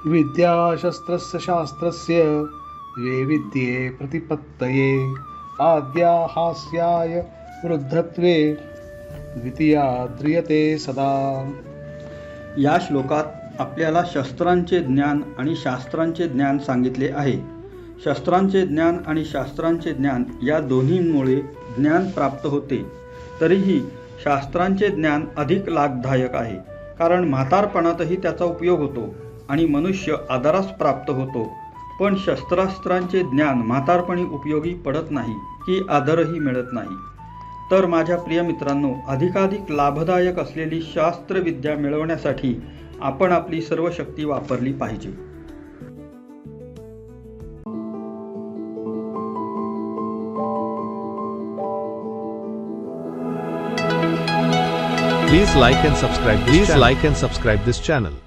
विद्याशस्त्रस्य शास्त्रस्य द्वे विद्ये प्रतिपत्तये आद्या हास्याय वृद्धत्वे द्वितीया ध्रियते सदा। या श्लोकात आपल्याला शस्त्रांचे ज्ञान आणि शास्त्रांचे ज्ञान सांगितले आहे। शस्त्रांचे ज्ञान आणि शास्त्रांचे ज्ञान या दोन्हींमुळे ज्ञान प्राप्त होते। तरीही शास्त्रांचे ज्ञान अधिक लाभदायक आहे, कारण म्हातारपणातही त्याचा उपयोग होतो आणि मनुष्य आदरास प्राप्त होतो। पण शस्त्रास्त्रांचे ज्ञान म्हातारपणी उपयोगी पडत नाही की आदरही मिळत नाही। तर माझ्या प्रिय मित्रांनो, अधिकाधिक लाभदायक असलेली शास्त्रविद्या मिळवण्यासाठी आपण आपली सर्व शक्ती वापरली पाहिजे। Please like and subscribe this channel.